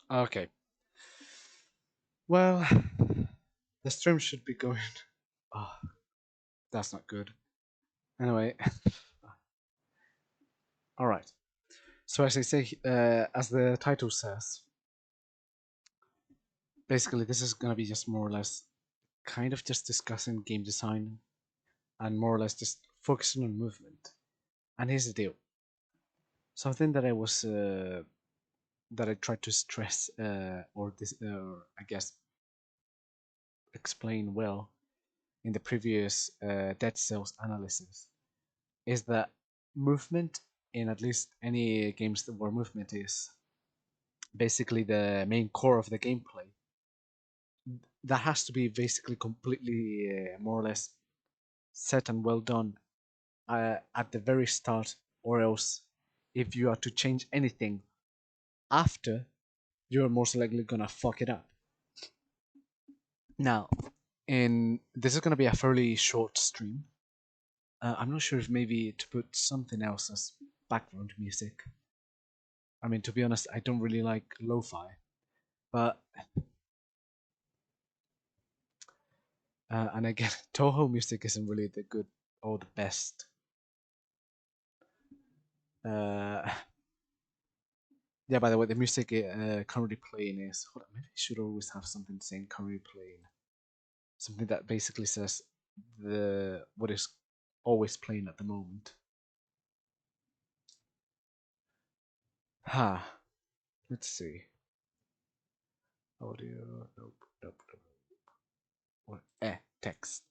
Okay. Well, the stream should be going. Oh, that's not good. Anyway, all right. So as I say, as the title says, basically this is gonna be just more or less kind of just discussing game design and more or less just focusing on movement. And here's the deal: something that I tried to stress or this I guess explain well in the previous Dead Cells analysis is that movement in at least any games where movement is basically the main core of the gameplay, that has to be basically completely more or less set and well done at the very start, or else if you are to change anything after, you're most likely gonna fuck it up. Now, in this is gonna be a fairly short stream. I'm not sure if maybe to put something else as background music. I mean, to be honest, I don't really like lo-fi, but and again, Toho music isn't really the good or the best. Uh, yeah. By the way, the music currently playing is. Hold on, maybe I should always have something saying currently playing. Something that basically says the what is always playing at the moment. Ha. Let's see. Audio. Nope. Nope. Nope. What? Text.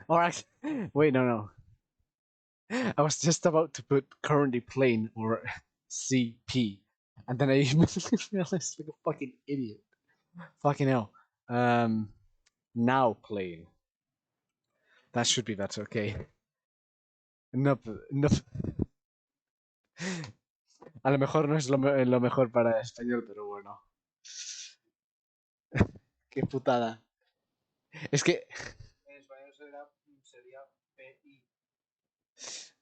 All right. Wait, no, no. I was just about to put currently playing or CP, and then I immediately realized like a fucking idiot. Fucking hell. Um, now playing. That should be better. Okay. No, no. A lo mejor no es lo mejor para español, pero bueno. Qué putada. Es que. En español sería PI.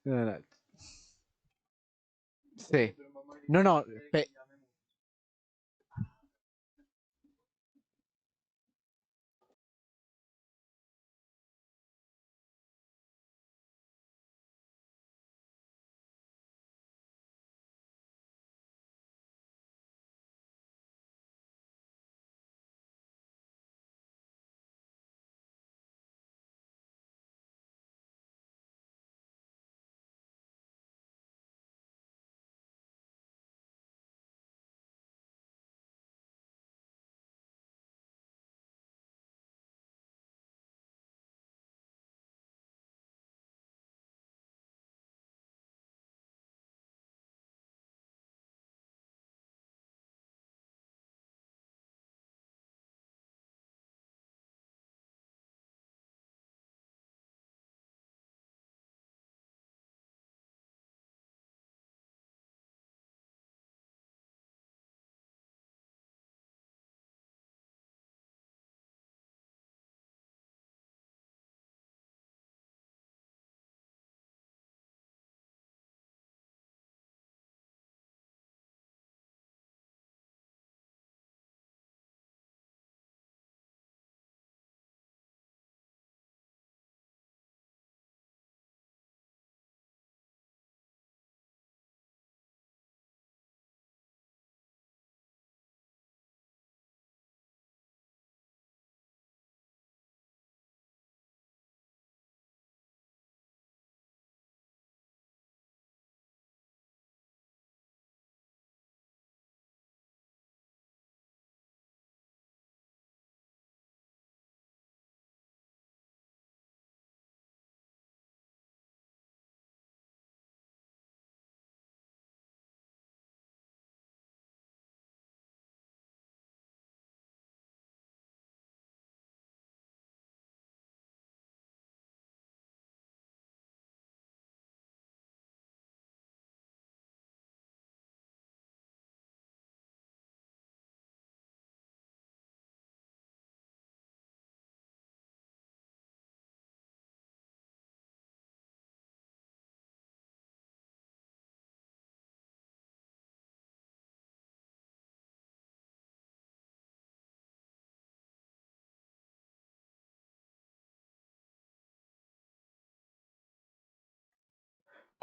No, no. Sí. No, no.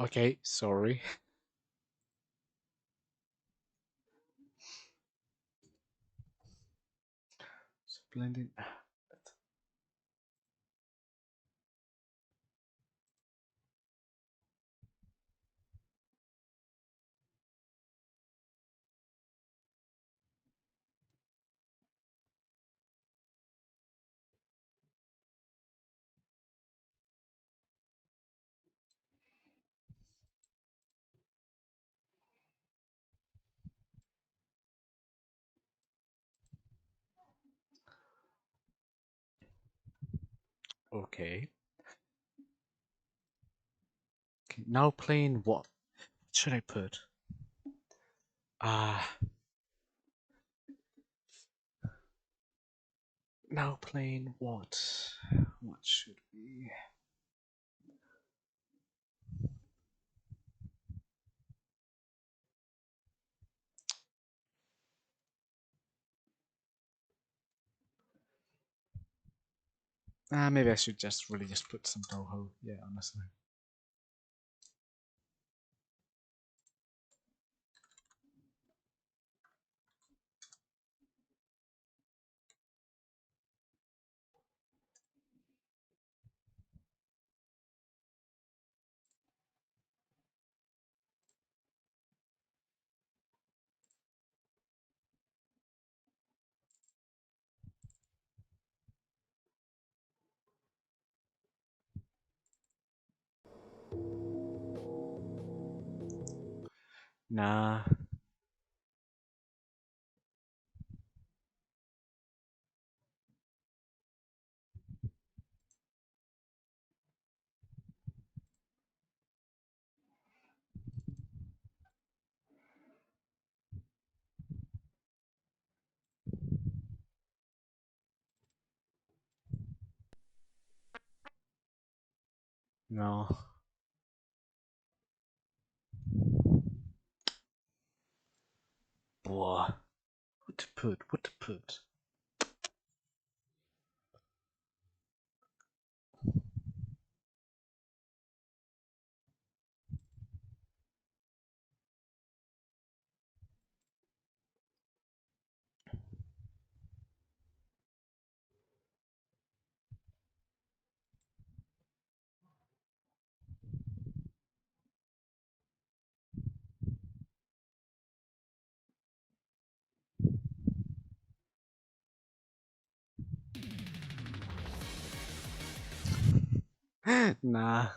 Okay, sorry. Splendid. Okay. Okay, now playing what? What should I put? Ah, now playing what? What should we? Maybe I should just really just put some Toho. Yeah, honestly. Nah, no. Boy, what to put? What to put? Nah.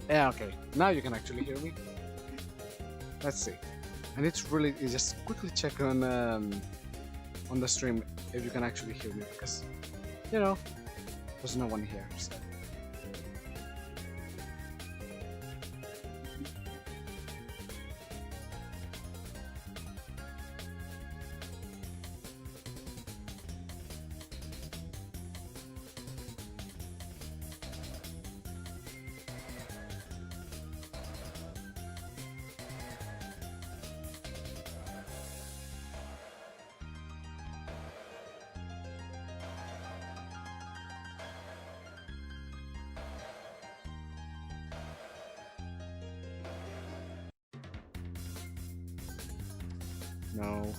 Yeah, okay. Now you can actually hear me. Let's see. I need to really just quickly check on the stream if you can actually hear me because you know there's no one here. So. No.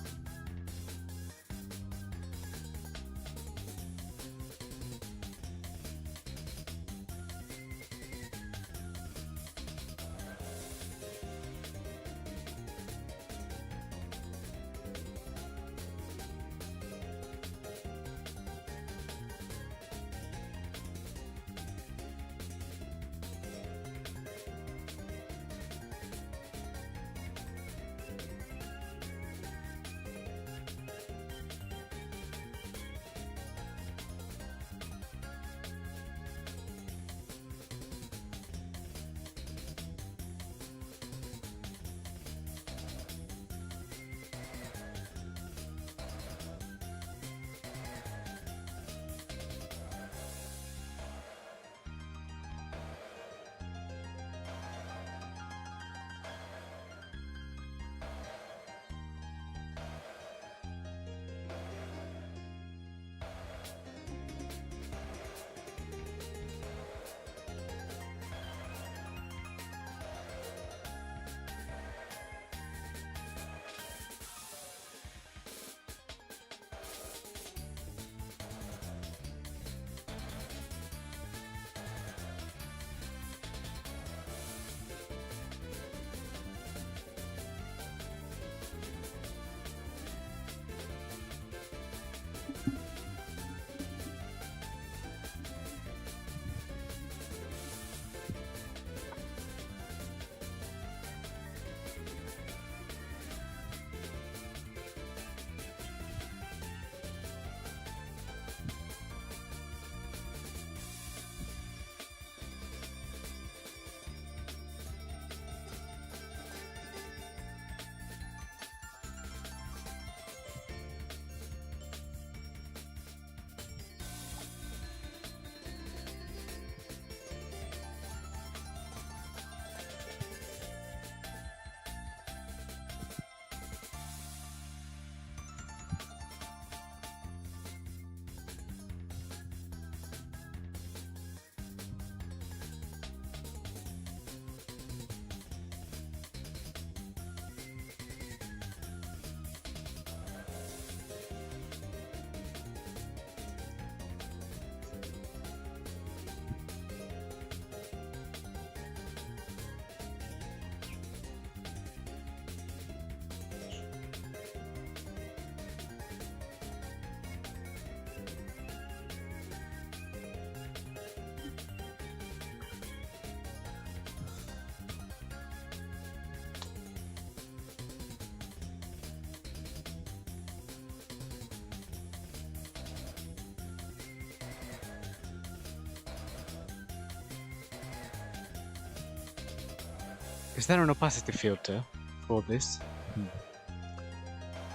Is there an opacity filter for this?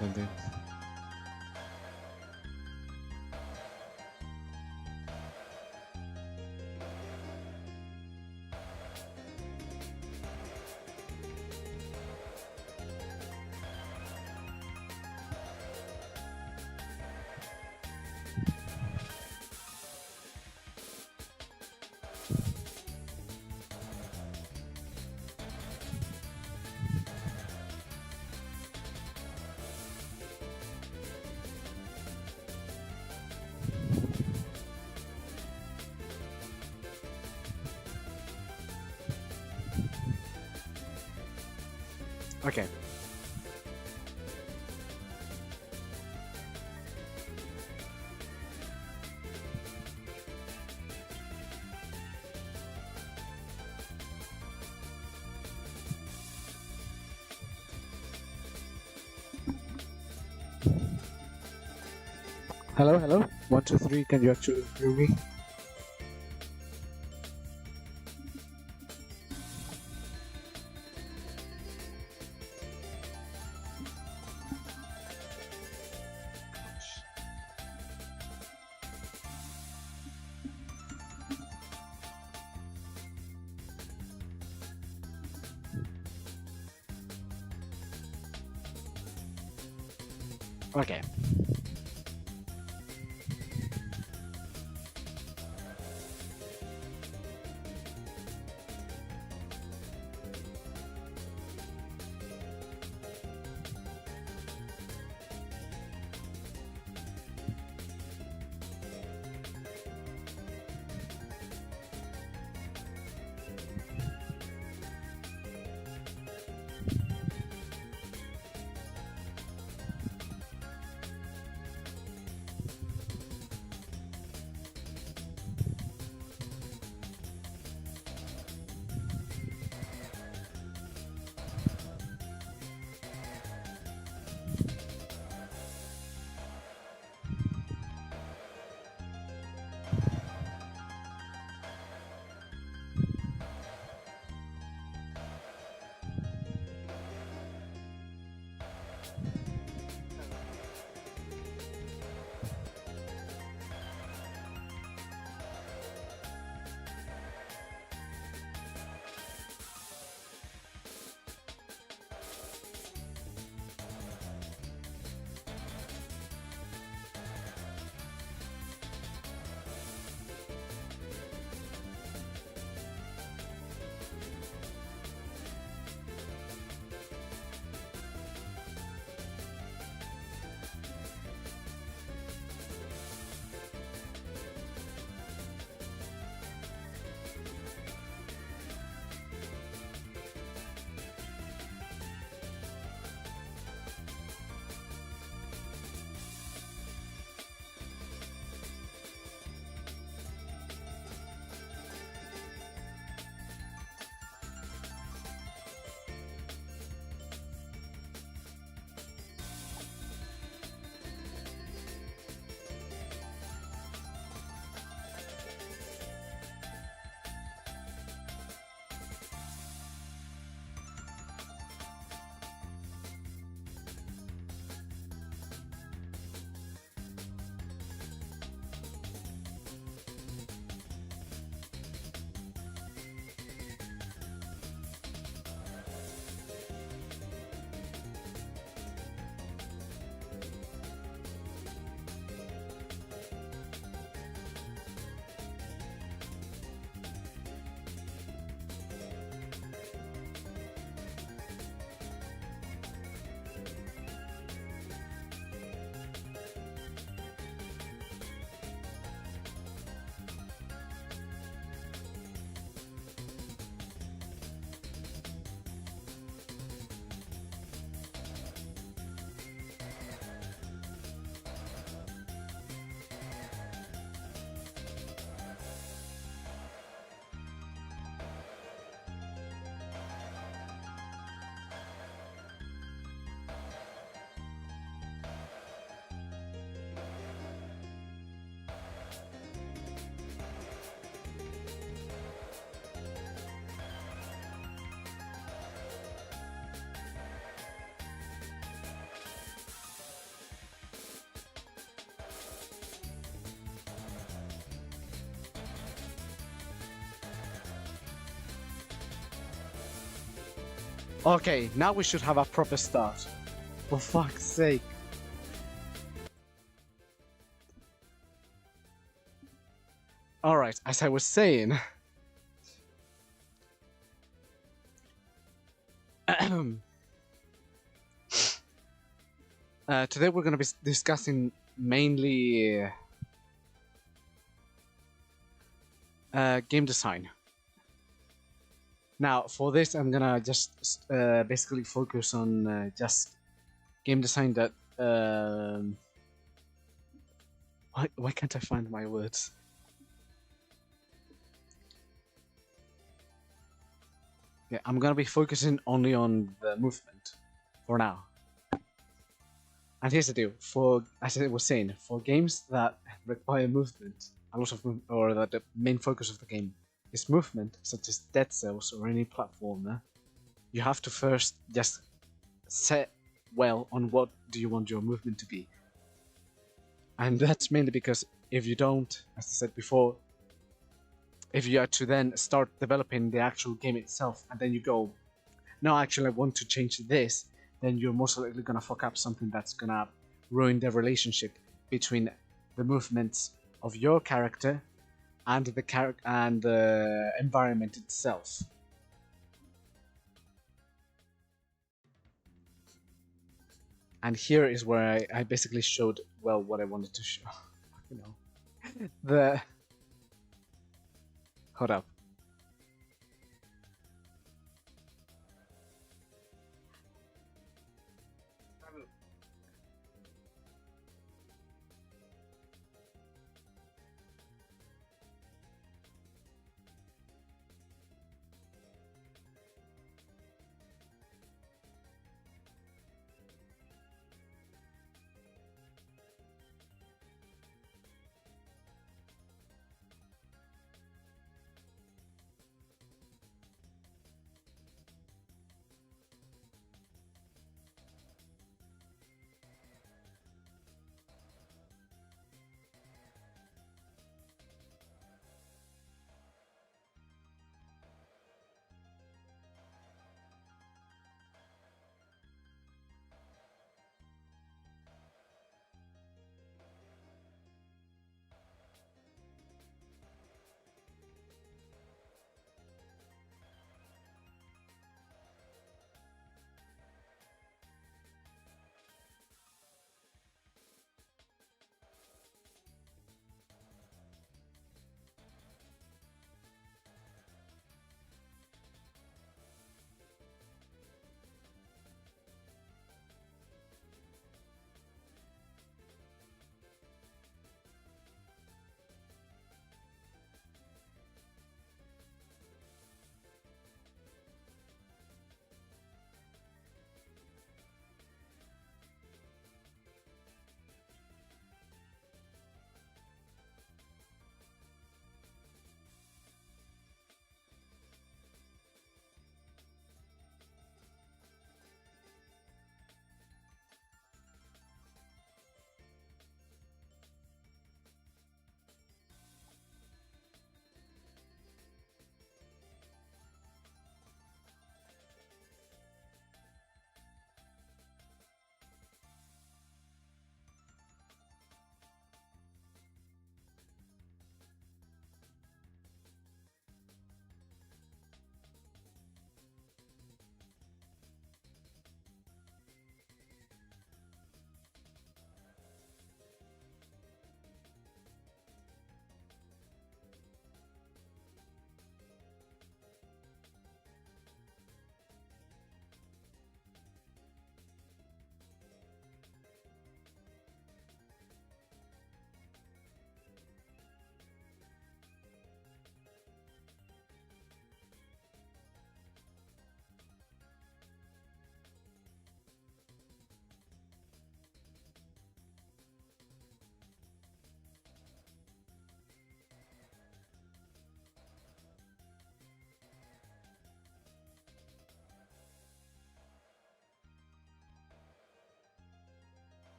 And then okay. Hello, hello. 1, 2, 3. Can you actually hear me? Okay. Okay, now we should have a proper start. For fuck's sake. Alright, as I was saying. Today we're going to be discussing mainly game design. Now, for this, I'm gonna just basically focus on just game design that. Why can't I find my words? Yeah, I'm gonna be focusing only on the movement for now. And here's the deal: for as I was saying, for games that require movement, a lot of or that the main focus of the game is movement, such as Dead Cells or any platformer, you have to first just set well on what do you want your movement to be. And that's mainly because if you don't, as I said before, if you are to then start developing the actual game itself and then you go, no, actually I want to change this, then you're most likely gonna fuck up something that's gonna ruin the relationship between the movements of your character and the environment itself. And here is where I basically showed well what I wanted to show. You know, the hold up.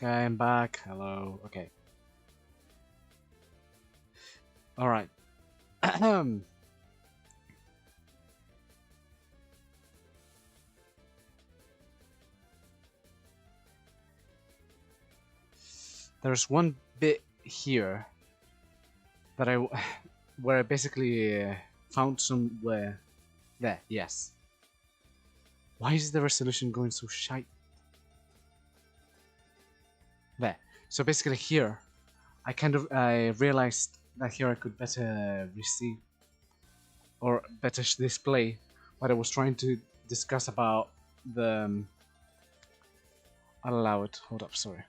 Okay, I'm back. Hello. Okay. All right. There's one bit here that where I basically found somewhere there. Yes. Why is the resolution going so shite? There. So basically here, I realized that here I could better receive or better display what I was trying to discuss about the. I'll allow it. Hold up. Sorry.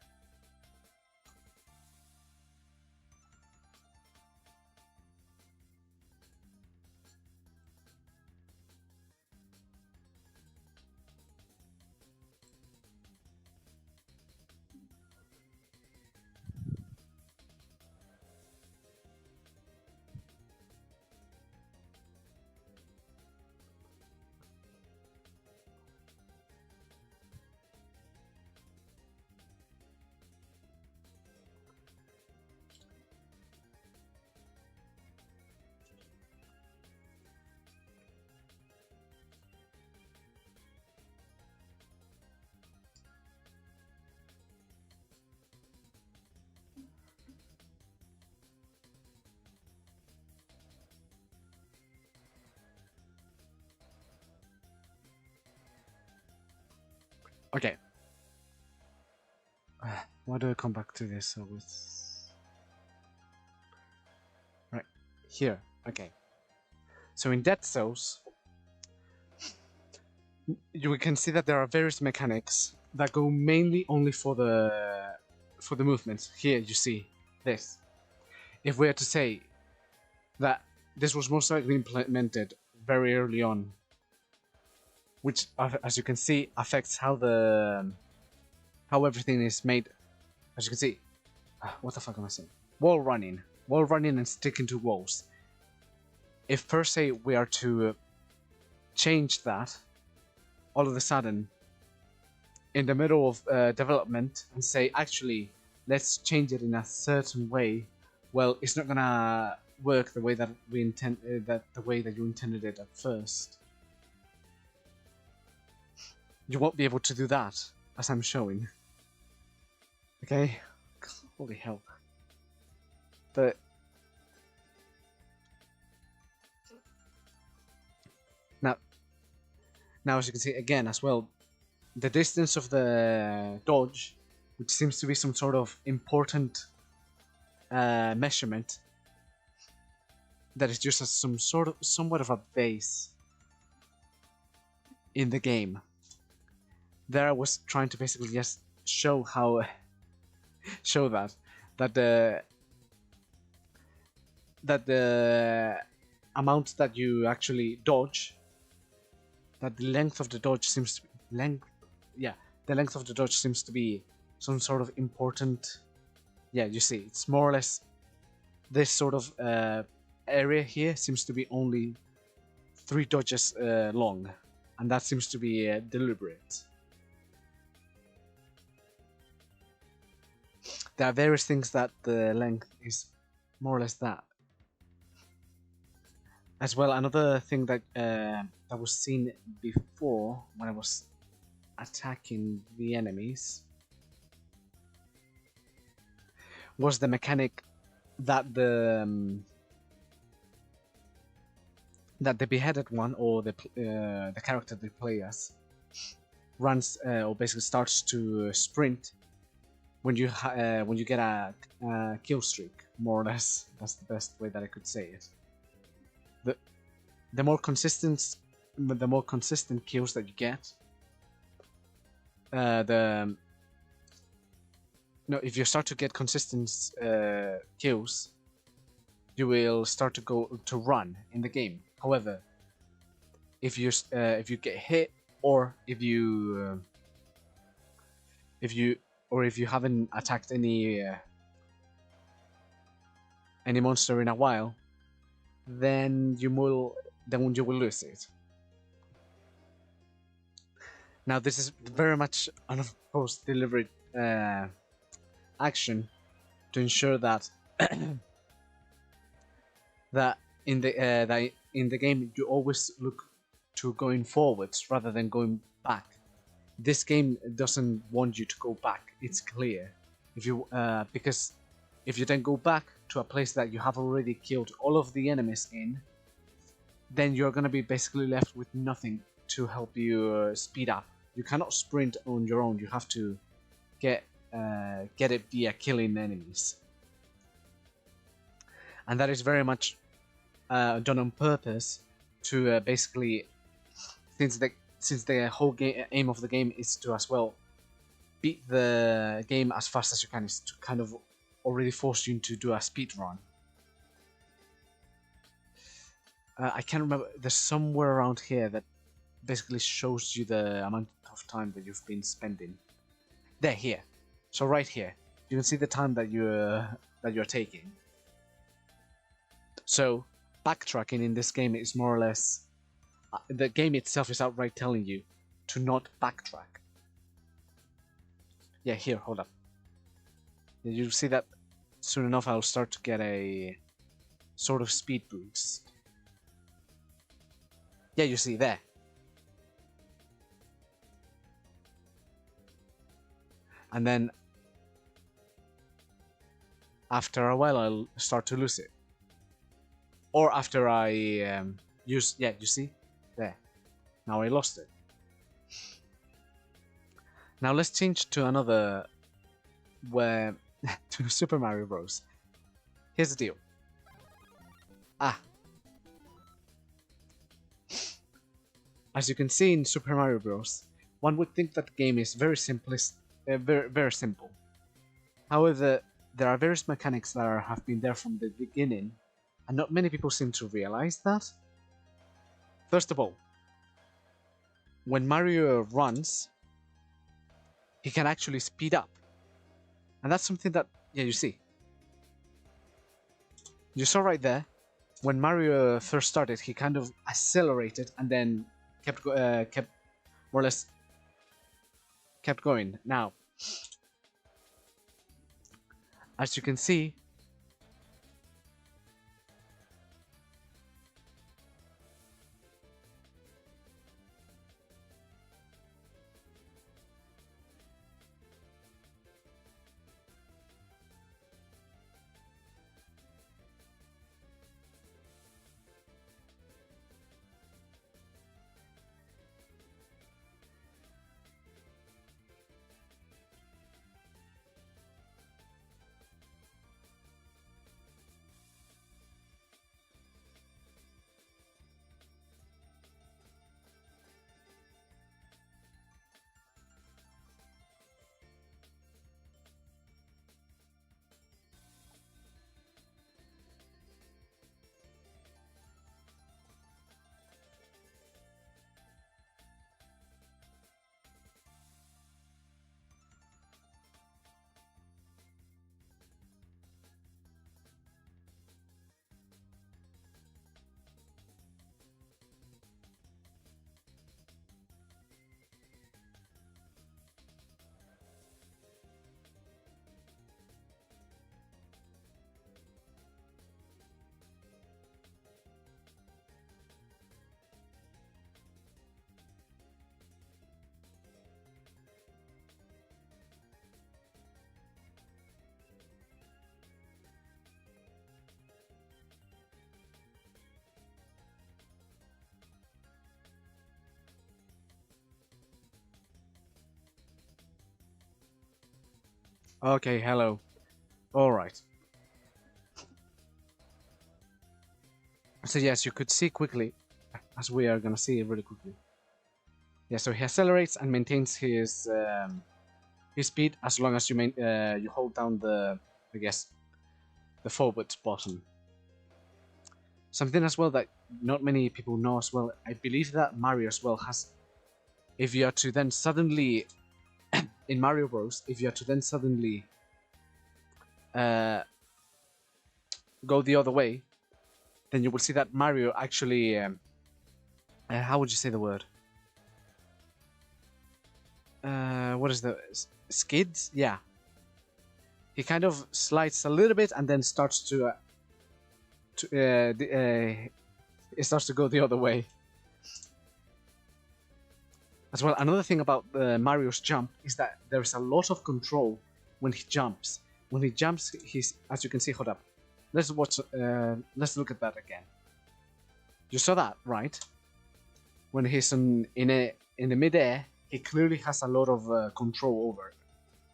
Okay. Why do I come back to this? So it's right here. Okay. So in Dead Cells, you can see that there are various mechanics that go mainly only for the movements. Here you see this. If we are to say that this was most likely implemented very early on, which, as you can see, affects how everything is made. As you can see, what the fuck am I saying? Wall running and sticking to walls. If per se we are to change that, all of a sudden, in the middle of development, and say, actually, let's change it in a certain way, well, it's not gonna work the way that we intend, the way that you intended it at first. You won't be able to do that, as I'm showing. Okay? Holy hell. But now as you can see again as well, the distance of the dodge, which seems to be some sort of important measurement, that is just as somewhat of a base in the game. There I was trying to basically just show how show that the amount that you actually dodge, that the length of the dodge seems to be the length of the dodge seems to be some sort of important. Yeah, you see, it's more or less this sort of area here seems to be only 3 dodges long, and that seems to be deliberate. There are various things that the length is more or less that. As well, another thing that that was seen before when I was attacking the enemies was the mechanic that the beheaded one, or the character they play as, runs or basically starts to sprint when you get a kill streak, more or less. That's the best way that I could say it. The more consistent kills that you get, if you start to get consistent kills, you will start to go to run in the game. However, if you get hit, or if you haven't attacked any monster in a while, then you will lose it. Now this is very much, of course, deliberate action to ensure that that in the game you always look to going forwards rather than going back. This game doesn't want you to go back. It's clear. If you because if you then go back to a place that you have already killed all of the enemies in, then you're gonna be basically left with nothing to help you speed up. You cannot sprint on your own. You have to get it via killing enemies, and that is very much done on purpose to basically, since the whole aim of the game is to as well beat the game as fast as you can, is to kind of already force you to do a speed run. I can't remember. There's somewhere around here that basically shows you the amount of time that you've been spending. There, here. So right here, you can see the time that you're taking. So backtracking in this game is more or less the game itself is outright telling you to not backtrack. Yeah, here, hold up. You see that soon enough I'll start to get a sort of speed boost. Yeah, you see there. And then after a while I'll start to lose it. Or after I use, yeah, you see? There. Now I lost it. Now let's change to another, where, to Super Mario Bros. Here's the deal. As you can see in Super Mario Bros., one would think that the game is very very simple. However, there are various mechanics that have been there from the beginning, and not many people seem to realize that. First of all, when Mario runs, he can actually speed up. And that's something that, yeah, you see. You saw right there, when Mario first started, he kind of accelerated and then kept more or less kept going. Now, as you can see, okay, hello. Alright. So yes, you could see quickly, as we are gonna see really quickly. Yeah, so he accelerates and maintains his speed as long as you hold down the, I guess, the forward button. Something as well that not many people know as well, I believe that Mario as well has, if you are to then suddenly, in Mario Bros, if you are to then suddenly go the other way, then you will see that Mario actually, how would you say the word? What is the skids? Yeah. he kind of slides a little bit and then starts to it starts to go the other way. As well, another thing about Mario's jump is that there's a lot of control when he jumps. When he jumps, he's, as you can see, hold up. Let's watch. Let's look at that again. You saw that, right? When he's in the midair, he clearly has a lot of control over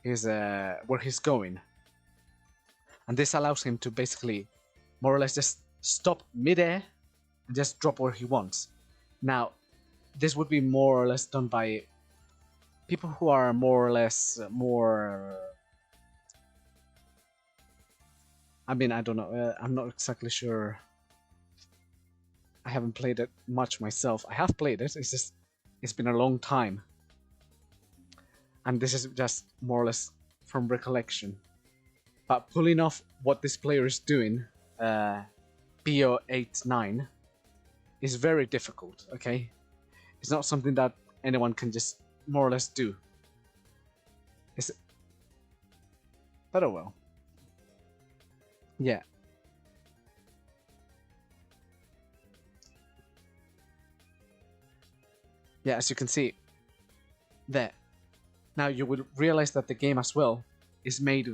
his where he's going, and this allows him to basically, more or less, just stop midair and just drop where he wants. Now, this would be more or less done by people who are more or less more. I mean, I don't know. I'm not exactly sure. I haven't played it much myself. I have played it. It's just it's been a long time, and this is just more or less from recollection. But pulling off what this player is doing, PO89, is very difficult. Okay, it's not something that anyone can just more or less do. It's but oh well. Yeah. Yeah, as you can see there. Now you will realize that the game as well is made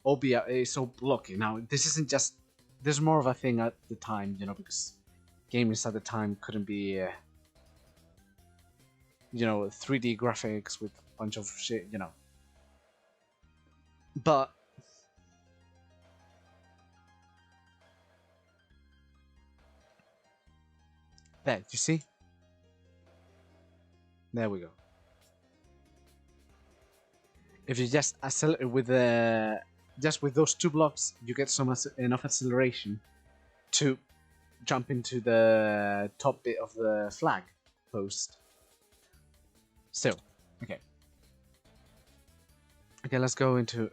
albeit it's so blocky. Now this isn't just there's more of a thing at the time, you know, because gamers at the time couldn't be you know, 3D graphics with a bunch of shit, you know. But there, you see? There we go. If you just accelerate with just with those two blocks, you get enough acceleration to jump into the top bit of the flag post. Still, okay. Okay, let's go into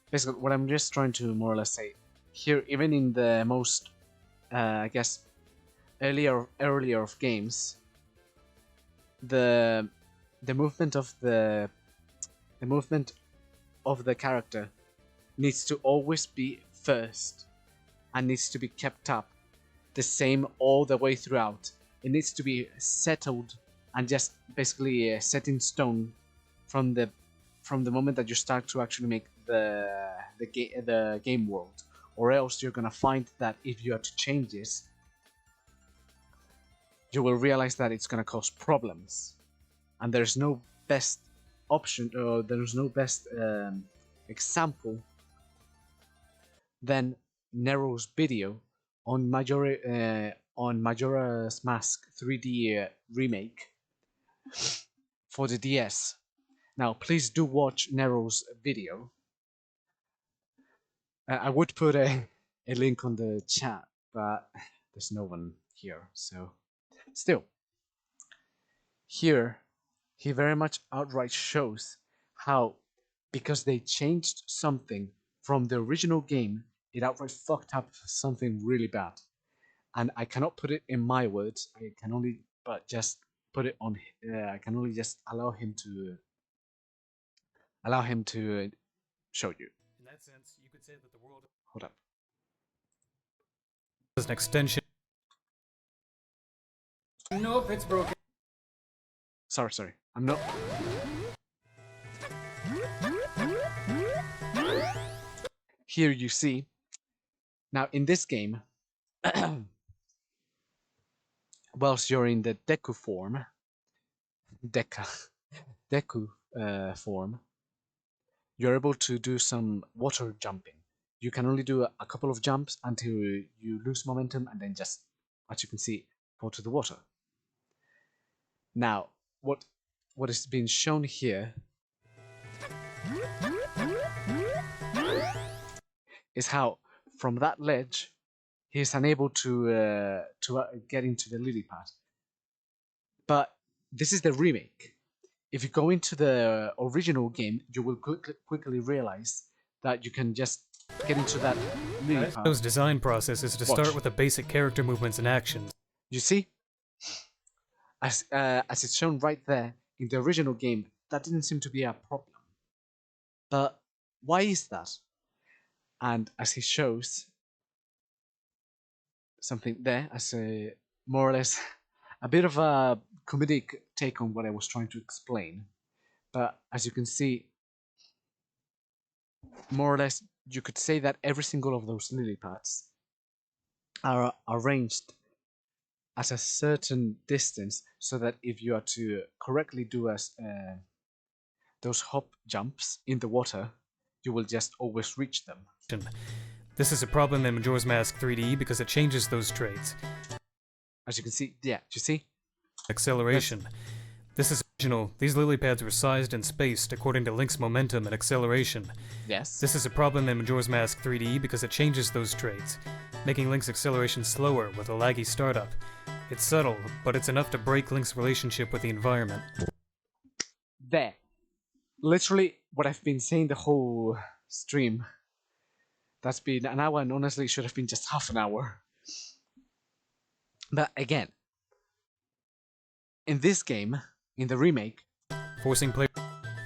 basically what I'm just trying to more or less say here. Even in the most, I guess, earlier of games, the movement of the character needs to always be first and needs to be kept up the same all the way throughout. It needs to be settled and just basically set in stone from the moment that you start to actually make the game world, or else you're gonna find that if you have to change this, you will realize that it's gonna cause problems, and there's no best option, or there's no best example than Nero's video on Majora's Mask 3D remake for the DS. Now, please do watch Nero's video. I would put a link on the chat, but there's no one here, so still. Here, he very much outright shows how, because they changed something from the original game, it outright fucked up something really bad. And I cannot put it in my words. I can only but just put it on. I can only just allow him to show you. In that sense, you could say that the world Hold up. is an extension. Nope, it's broken. Sorry. I'm not. Here you see. Now in this game, whilst you're in the Deku form, you're able to do some water jumping. You can only do a couple of jumps until you lose momentum, and then just, as you can see, fall to the water. Now, what is being shown here is how, from that ledge, he is unable to get into the lily pad. But this is the remake. If you go into the original game, you will quickly realize that you can just get into that lily pad. Those design process is to start with the basic character movements and actions. You see, as it's shown right there in the original game, that didn't seem to be a problem. But why is that? And as he shows something there, as a more or less a bit of a comedic take on what I was trying to explain. But as you can see, more or less, you could say that every single of those lily pads are arranged at a certain distance so that if you are to correctly do those hop jumps in the water, you will just always reach them. This is a problem in Majora's Mask 3D because it changes those traits. As you can see, yeah, do you see? Acceleration. This is original. These lily pads were sized and spaced according to Link's momentum and acceleration. Yes. This is a problem in Majora's Mask 3D because it changes those traits, making Link's acceleration slower with a laggy startup. It's subtle, but it's enough to break Link's relationship with the environment. There. Literally what I've been saying the whole stream. That's been an hour, and honestly it should have been just half an hour. But again, in this game, in the remake, Forcing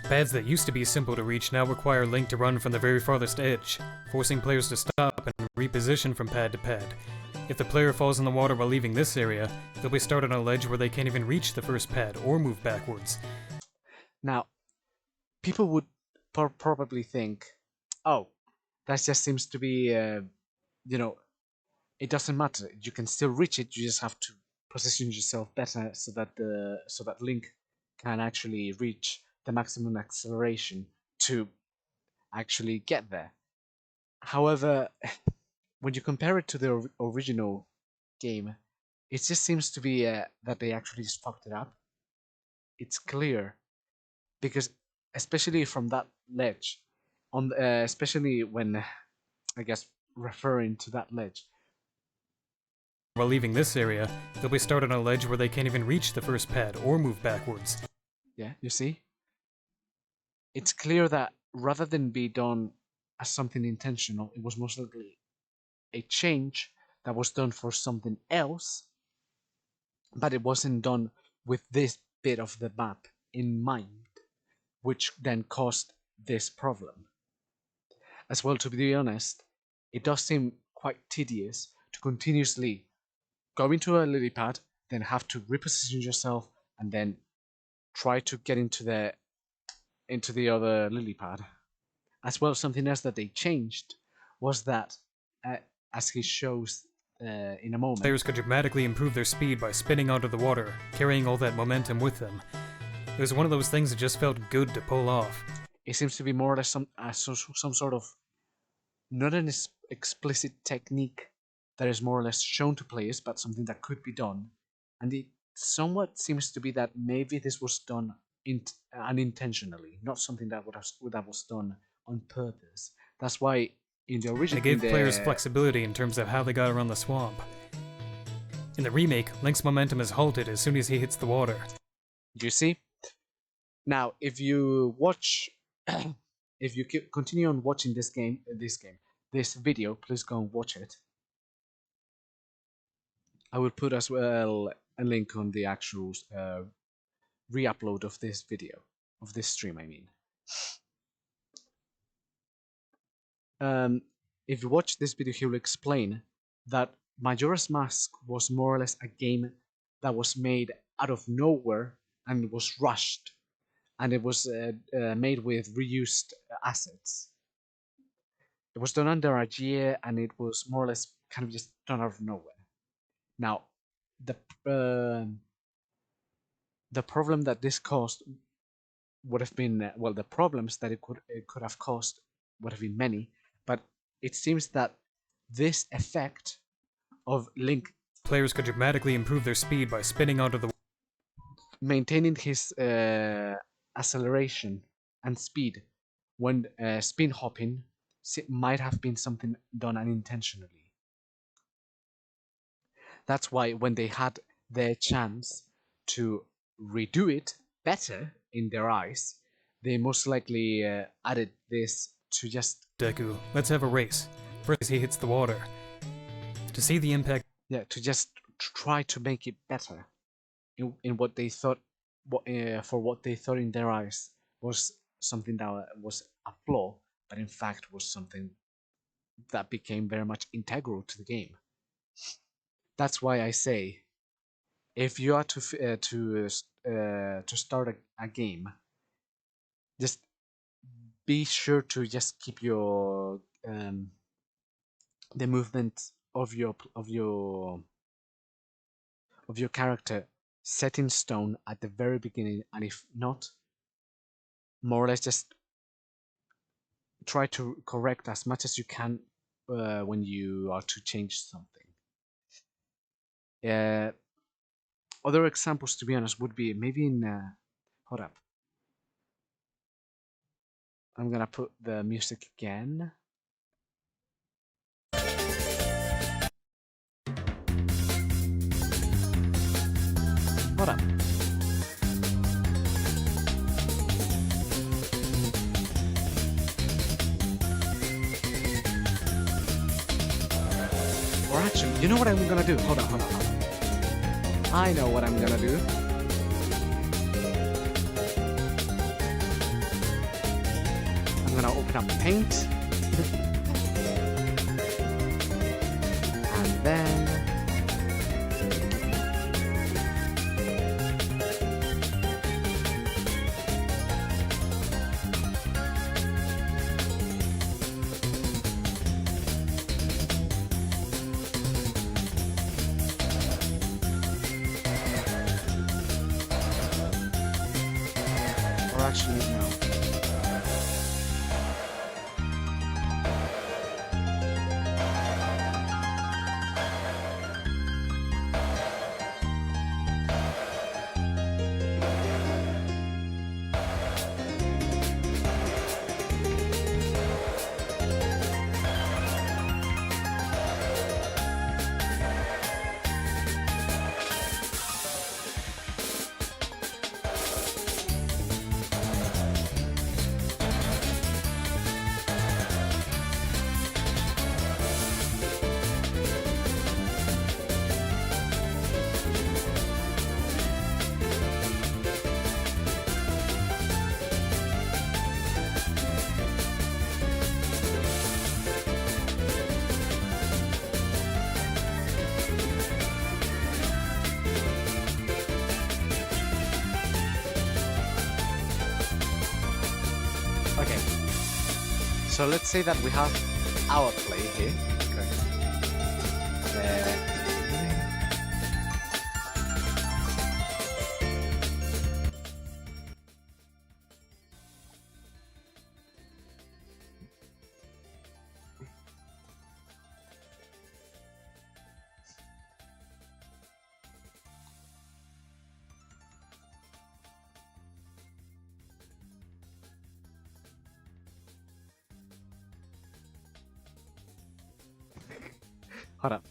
pads that used to be simple to reach now require Link to run from the very farthest edge, forcing players to stop and reposition from pad to pad. If the player falls in the water while leaving this area, they'll be started on a ledge where they can't even reach the first pad or move backwards. now, people would probably think, oh, that just seems to be, it doesn't matter. You can still reach it. You just have to position yourself better so that Link can actually reach the maximum acceleration to actually get there. However, when you compare it to the original game, it just seems to be that they actually just fucked it up. It's clear because, especially from that ledge, especially when I guess referring to that ledge. While leaving this area, they'll be started on a ledge where they can't even reach the first pad or move backwards. Yeah, you see? It's clear that rather than be done as something intentional, it was most likely a change that was done for something else, but it wasn't done with this bit of the map in mind, which then caused this problem. As well, to be honest, it does seem quite tedious to continuously go into a lily pad, then have to reposition yourself, and then try to get into the other lily pad. As well, something else that they changed was that, as he shows in a moment, Players could dramatically improve their speed by spinning onto the water, carrying all that momentum with them. It was one of those things that just felt good to pull off. it seems to be more or less some sort of not an explicit technique that is more or less shown to players, but something that could be done. And it somewhat seems to be that maybe this was done unintentionally, not something that was done on purpose. That's why in the original, It gave players flexibility in terms of how they got around the swamp. In the remake, Link's momentum is halted as soon as he hits the water. You see? Now, if you watch, if you continue on watching this video, please go and watch it. I will put as well a link on the actual re-upload of this video, of this stream, I mean. If you watch this video, he will explain that Majora's Mask was more or less a game that was made out of nowhere and was rushed, and it was made with reused assets. It was done under a year, and it was more or less kind of just done out of nowhere. Now, the problem that this caused would have been the problems that it could have caused would have been many, but it seems that this effect of Link Players could dramatically improve their speed by spinning onto the maintaining his acceleration and speed when spin hopping might have been something done unintentionally. That's why when they had their chance to redo it better in their eyes, they most likely added this to just Deku. Let's have a race. First he hits the water. To see the impact. Yeah, to just try to make it better in what they thought, for what they thought in their eyes was something that was a flaw, but in fact was something that became very much integral to the game. That's why I say, if you are to start a game, just be sure to just keep your the movement of your character set in stone at the very beginning, and if not, more or less just try to correct as much as you can when you are to change something. Other examples, to be honest, would be maybe in hold up, I'm gonna put the music again. Hold up. Or actually, you know what I'm gonna do? Hold on, hold on, hold on. I know what I'm gonna do. I'm gonna open up Paint. And then... Or actually, no. Okay. So let's say that we have our play here. Okay. Hold up.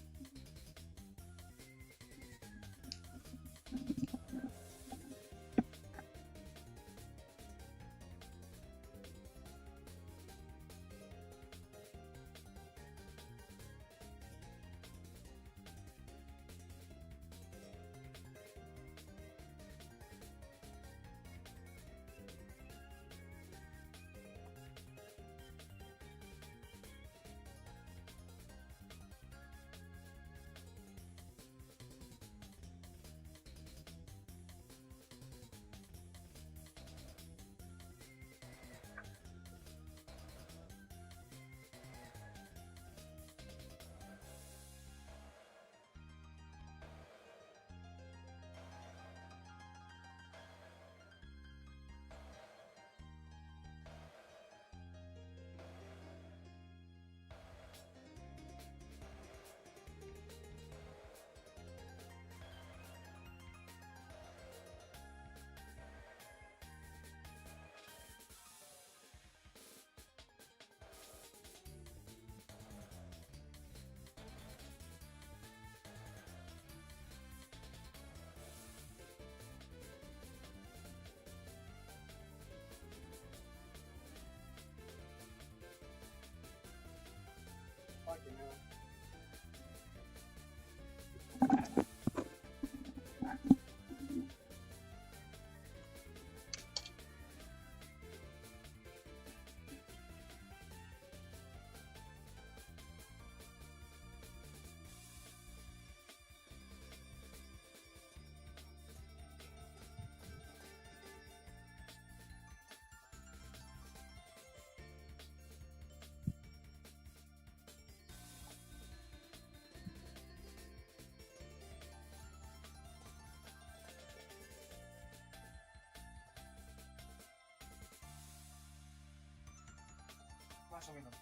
más o menos.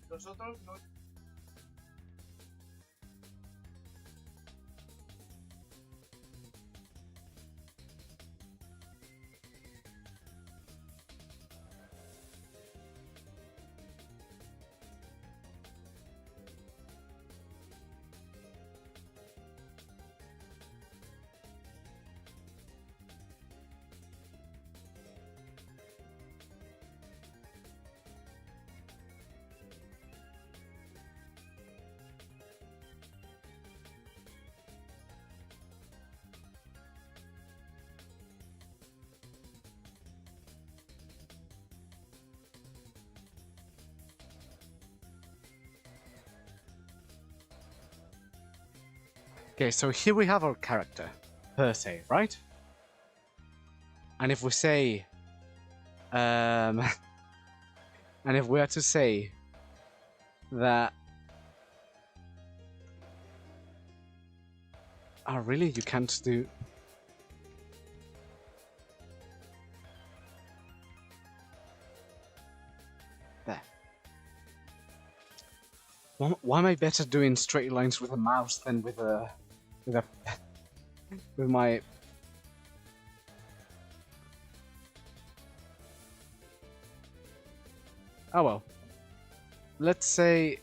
Los otros no. Okay, so here we have our character, per se, right? And if we say, and if we are to say that, oh really, you can't do. There. Why am I better doing straight lines with a mouse than with a with my? Oh well. Let's say,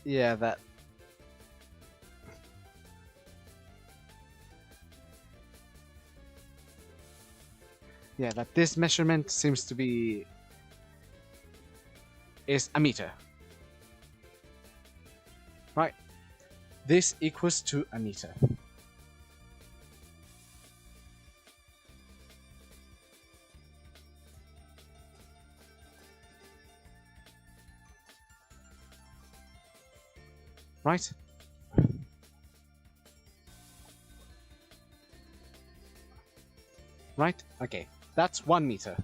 yeah, that. Yeah, that this measurement seems to be is a meter. Right. This equals to a meter. Right? Right? Okay. That's 1 meter.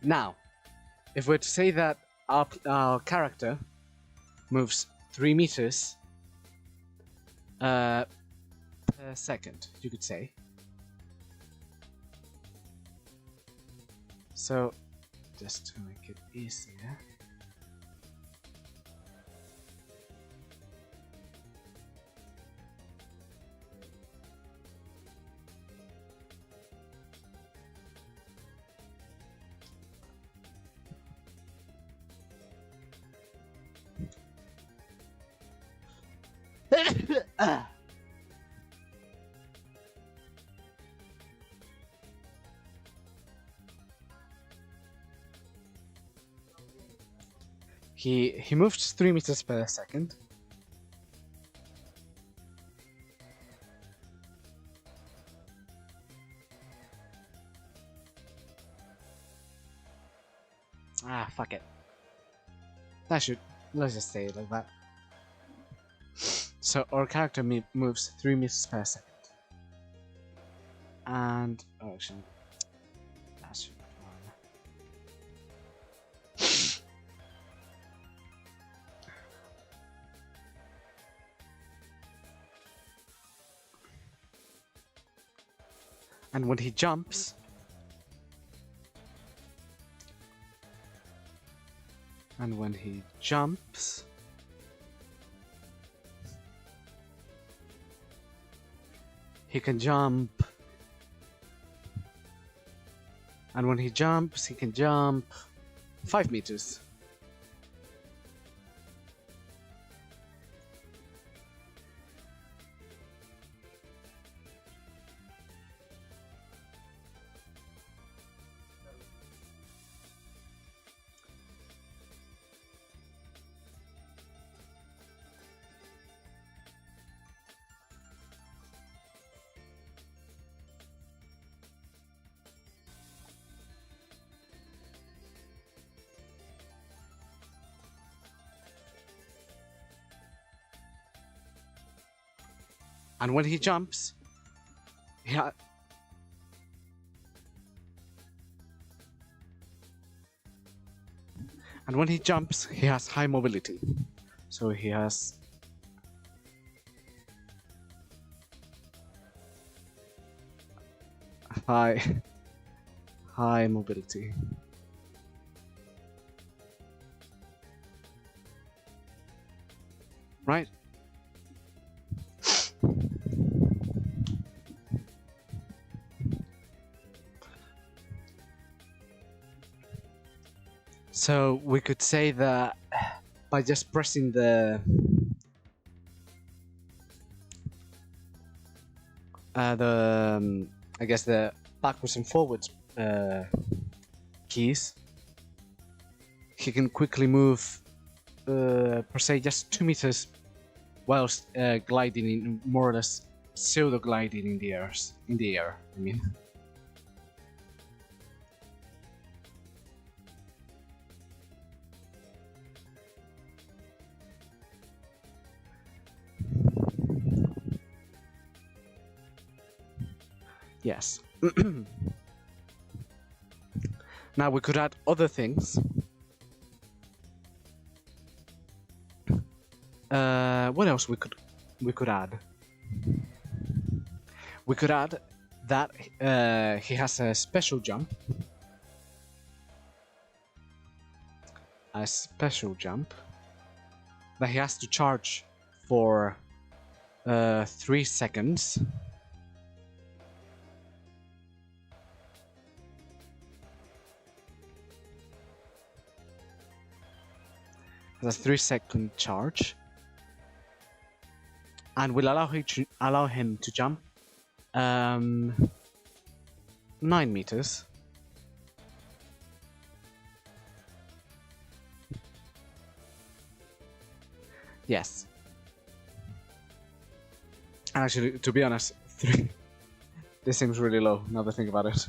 Now, if we're to say that our character moves 3 meters per second, you could say. So, just to make it easier. He moves 3 meters per second. Ah, fuck it. Let's just say it like that. So our character moves 3 meters per second. And, oh, actually, that should be fine. And when he jumps, he can jump. And when he jumps, he can jump 5 meters. And when he jumps, he has high mobility. So he has high mobility. right? So we could say that by just pressing I guess the backwards and forwards keys, he can quickly move per se just 2 meters whilst gliding in more or less pseudo gliding in the air. I mean. Yes. Now we could add other things. What else we could add? We could add that he has a special jump. A special jump that he has to charge for 3 seconds. Has a 3-second charge, and will allow him to jump 9 meters. Yes. Actually, to be honest, 3. This seems really low now that I think about it.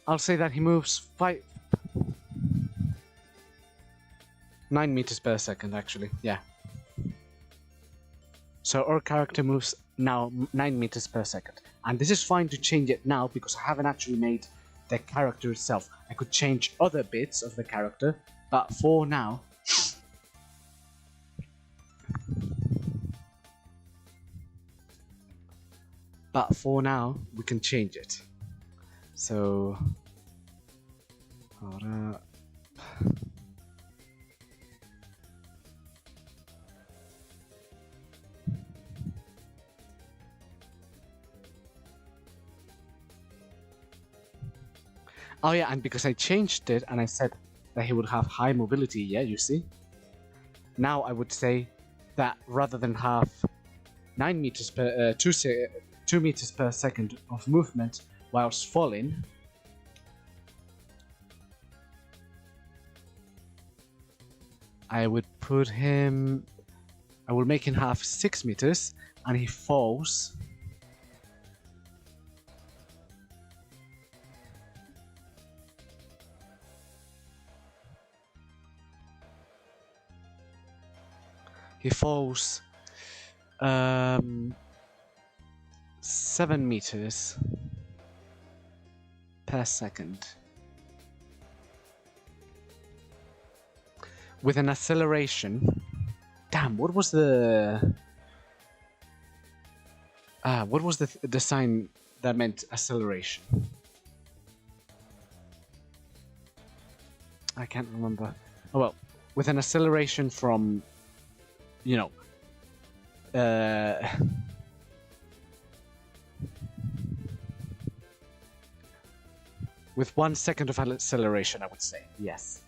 I'll say that he moves 9 meters per second, actually. Yeah. So our character moves now 9 meters per second. And this is fine to change it now because I haven't actually made the character itself. I could change other bits of the character, but for now... we can change it. So... Oh yeah, and because I changed it and I said that he would have high mobility, yeah, you see? Now I would say that rather than have 9 meters per 2 meters per second of movement whilst falling, I will make him have 6 meters and he falls He falls 7 meters per second with an acceleration. Damn, what was the sign that meant acceleration? I can't remember. Oh well, with an acceleration from, you know, with 1 second of acceleration, I would say, yes.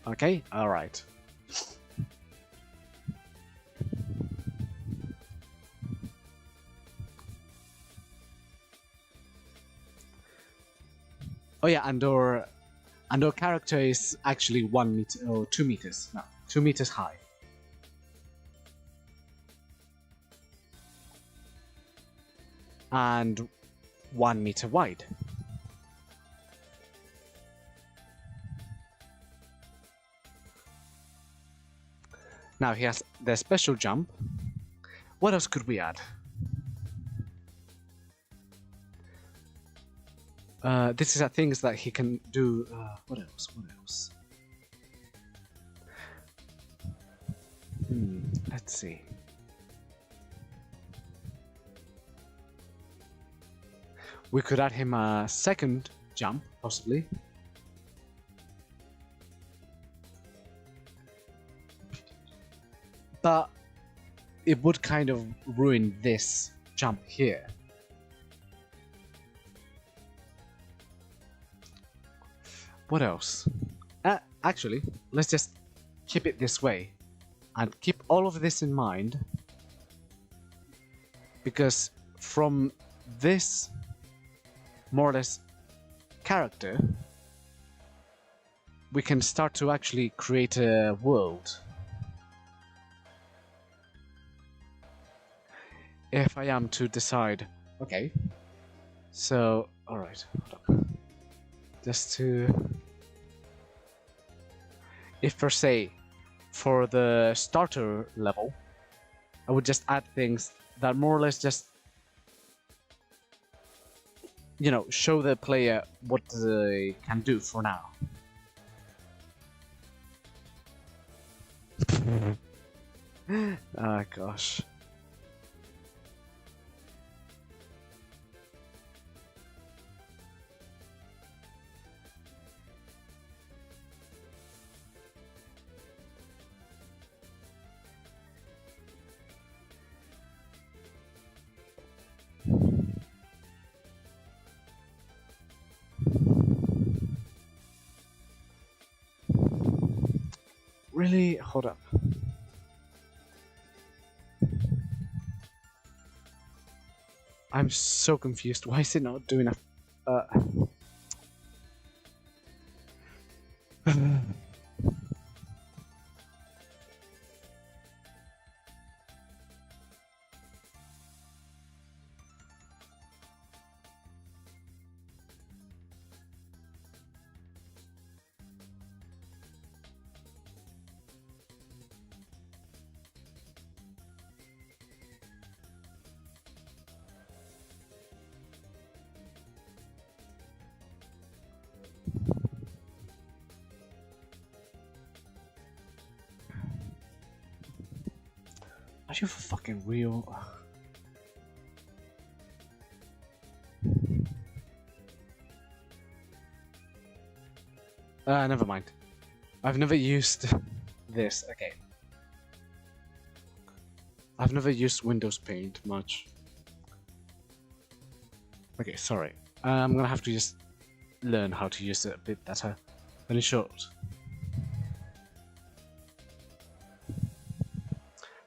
Okay, alright. Oh yeah, and our character is actually 1 meter or 2 meters. No, 2 meters high. And 1 meter wide. Now he has the special jump. What else could we add? This is things that he can do. What else? What else? Let's see. We could add him a second jump, possibly. But it would kind of ruin this jump here. What else? Actually, let's just keep it this way. And keep all of this in mind. Because from this, more or less, character, we can start to actually create a world. If I am to decide, okay, so, alright, hold on. Just to, if per se, for the starter level, I would just add things that more or less just, you know, show the player what they can do for now. Ah, gosh. Really? Hold up. I'm so confused. Why is it not doing a... Are you for fucking real? Never mind. I've never used this. Okay. I've never used Windows Paint much. Okay, sorry. I'm gonna have to just learn how to use it a bit better. But in short.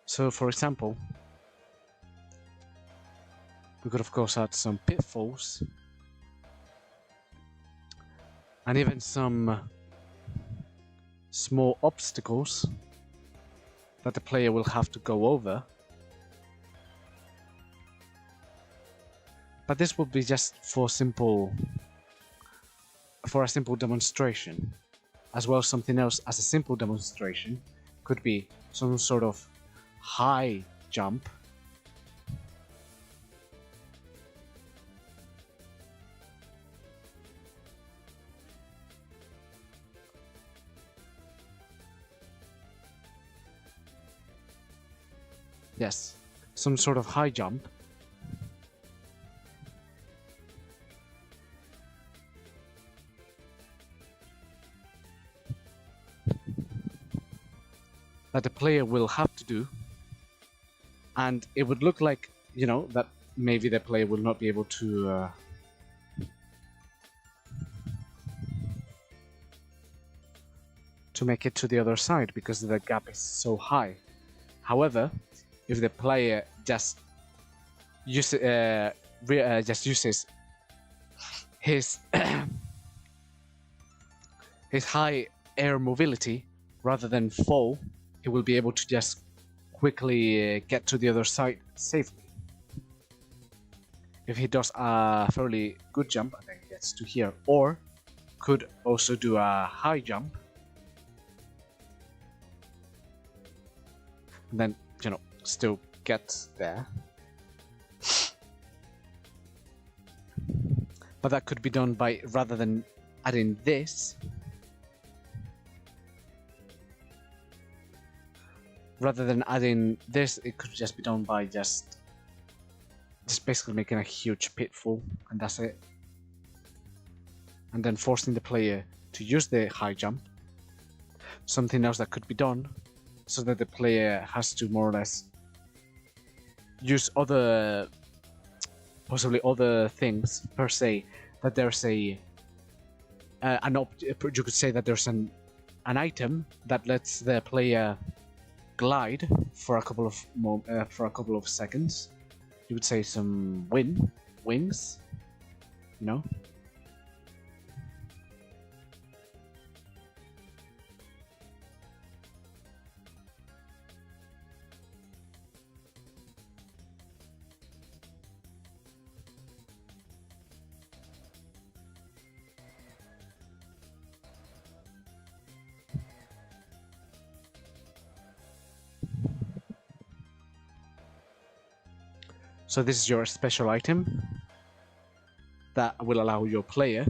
So, for example, we could of course add some pitfalls. And even some small obstacles that the player will have to go over. But this would be just for a simple demonstration. As well as something else as a simple demonstration could be some sort of high jump. Yes, some sort of high jump. That the player will have to do. And it would look like, you know, that maybe the player will not be able to make it to the other side because the gap is so high. However, if the player just uses his his high air mobility rather than fall, he will be able to just quickly get to the other side safely. If he does a fairly good jump and then gets to here, or could also do a high jump, and then, you know, still get there. But that could be done by, rather than adding this, it could just be done by just basically making a huge pitfall, and that's it. And then forcing the player to use the high jump. Something else that could be done, so that the player has to more or less use possibly other things per se. That there's you could say that there's an item that lets the player glide for a couple of seconds. You would say some wings, you know. So this is your special item that will allow your player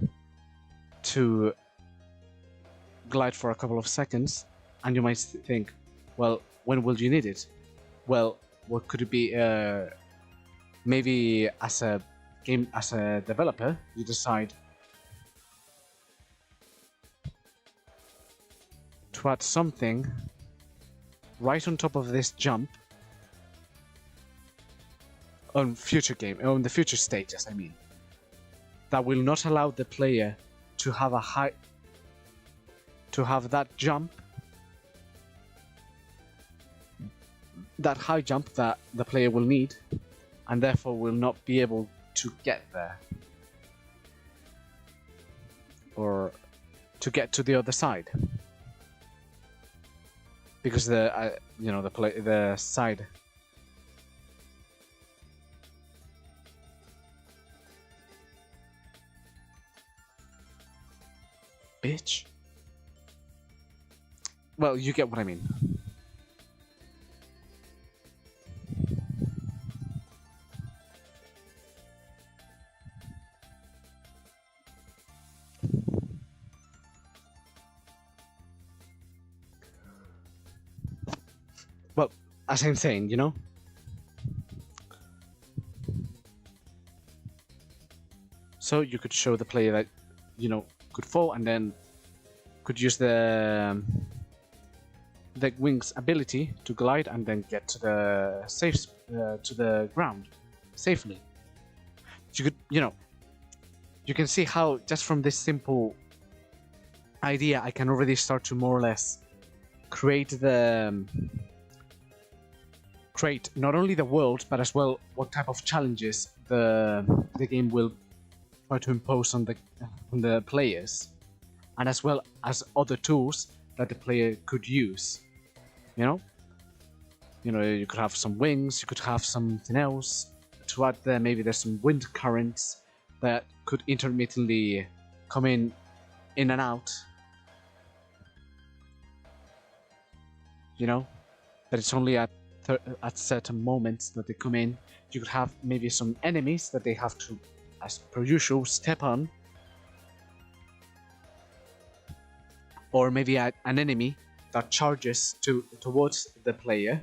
to glide for a couple of seconds, and you might think, well, when will you need it? Well, what could it be? Maybe as a developer, you decide to add something right on top of this jump on the future stages, I mean, that will not allow the player to have that high jump that the player will need, and therefore will not be able to get there, or to get to the other side, because the side. Bitch. Well, you get what I mean. Well, as I'm saying, you know? So you could show the player that, could fall and then could use the wing's ability to glide and then get to the ground safely. You could, you can see how just from this simple idea I can already start to more or less create not only the world but as well what type of challenges the game will try to impose on the players, and as well as other tools that the player could use. You could have some wings, you could have something else to add there. Maybe there's some wind currents that could intermittently come in and out. That it's only at certain moments that they come in. You could have maybe some enemies that they have to, as per usual, step on, or maybe an enemy that charges towards the player,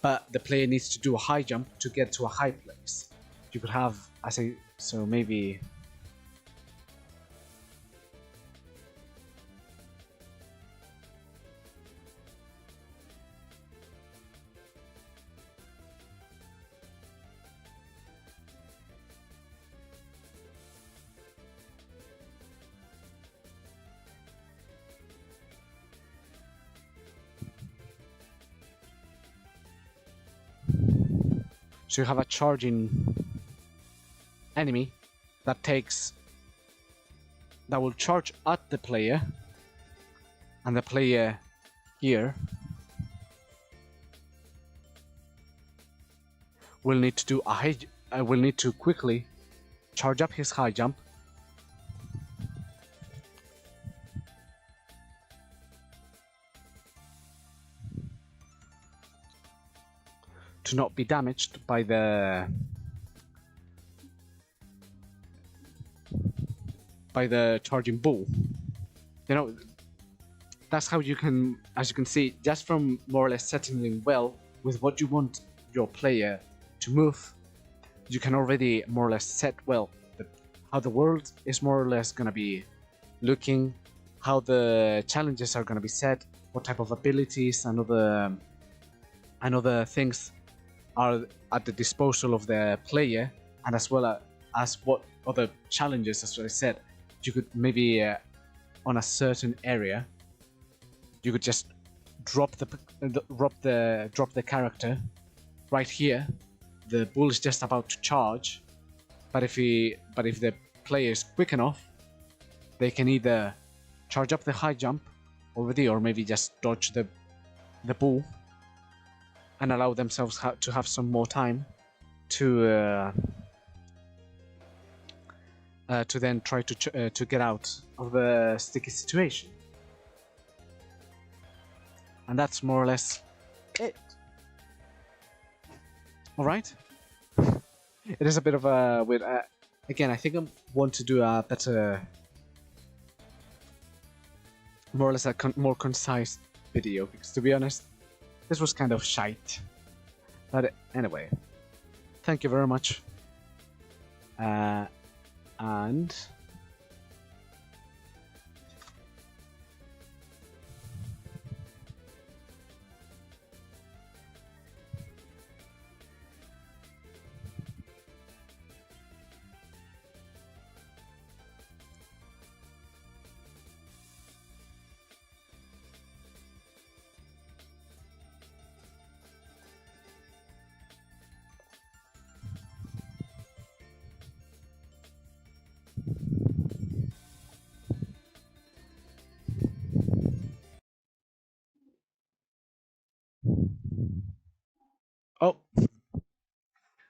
but the player needs to do a high jump to get to a high place. You could have, maybe. So you have a charging enemy that will charge at the player, and the player here will need to quickly charge up his high jump to not be damaged by the by the charging bull. You know, that's how you can, as you can see, just from more or less settling well with what you want your player to move, you can already more or less set well how the world is more or less gonna be looking, how the challenges are gonna be set, what type of abilities and other things are at the disposal of the player, and as well as what other challenges, as I said, you could maybe on a certain area, you could just drop the character right here. The bull is just about to charge, but if the player is quick enough, they can either charge up the high jump already, or maybe just dodge the bull and allow themselves to have some more time to then try to get out of the sticky situation. And that's more or less it. All right. It is a bit of a weird. Again, I think I want to do a better, more or less a more concise video, because to be honest, this was kind of shite. But anyway, thank you very much. And oh,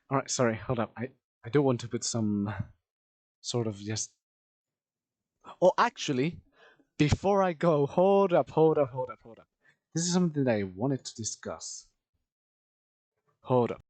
all right. Sorry, hold up. I do want to put some sort of just. Oh, actually, before I go, hold up. This is something that I wanted to discuss. Hold up.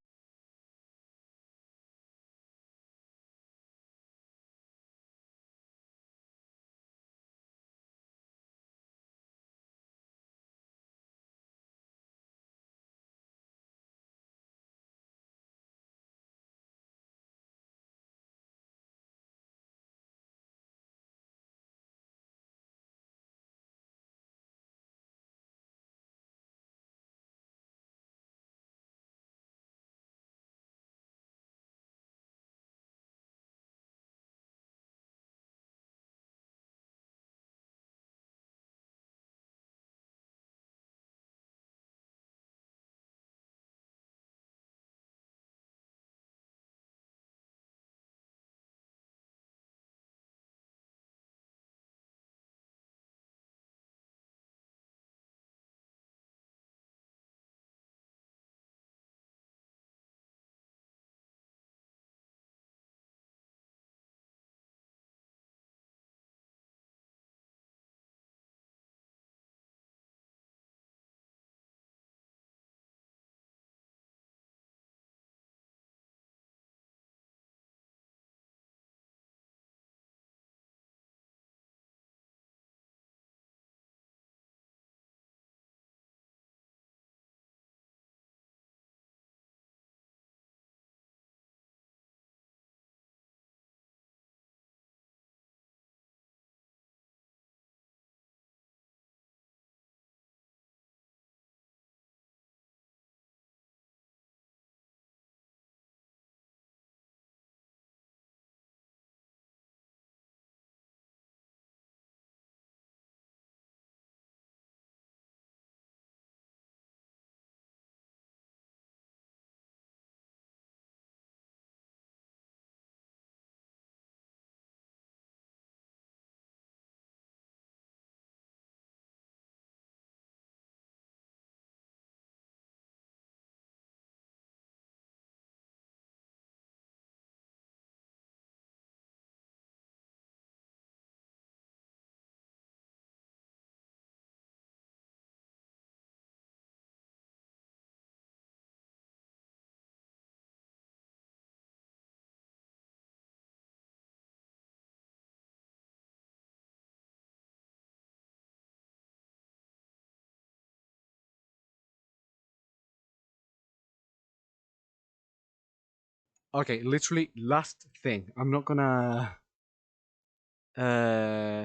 Okay, literally last thing. I'm not gonna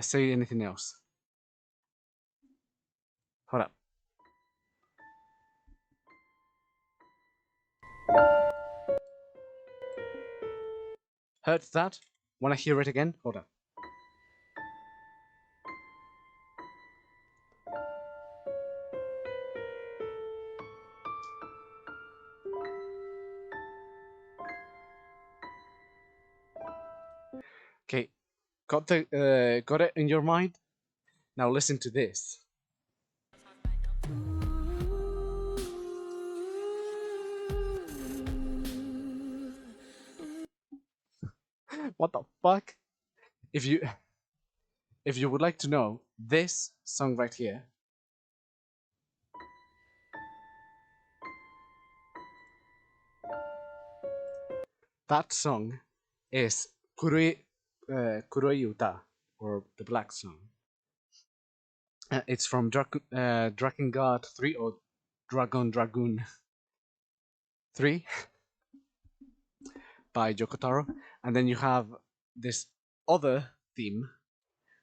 say anything else. Hold up. Heard that? Wanna hear it again? Hold up. Okay, got it in your mind? Now listen to this. What the fuck? If you if you would like to know, this song right here, that song is Kuroi Uta, or the Black Song. It's from Dragon God 3 or Dragoon 3 by Yokotaro. And then you have this other theme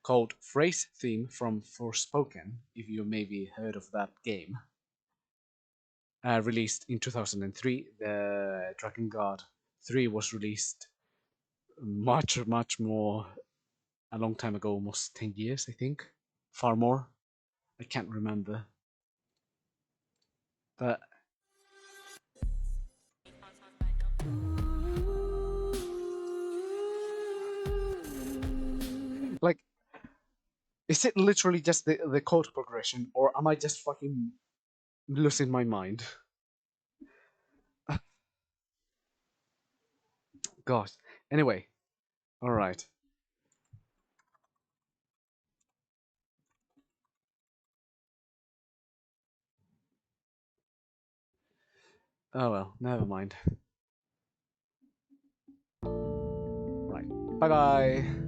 called Phrase Theme from Forspoken, if you maybe heard of that game. Released in 2003. The Dragon God 3 was released much more a long time ago, almost 10 years, I think. Far more. I can't remember. But like, is it literally just the chord progression, or am I just fucking losing my mind? Gosh. Anyway, alright. Oh well, never mind. Right. Bye bye.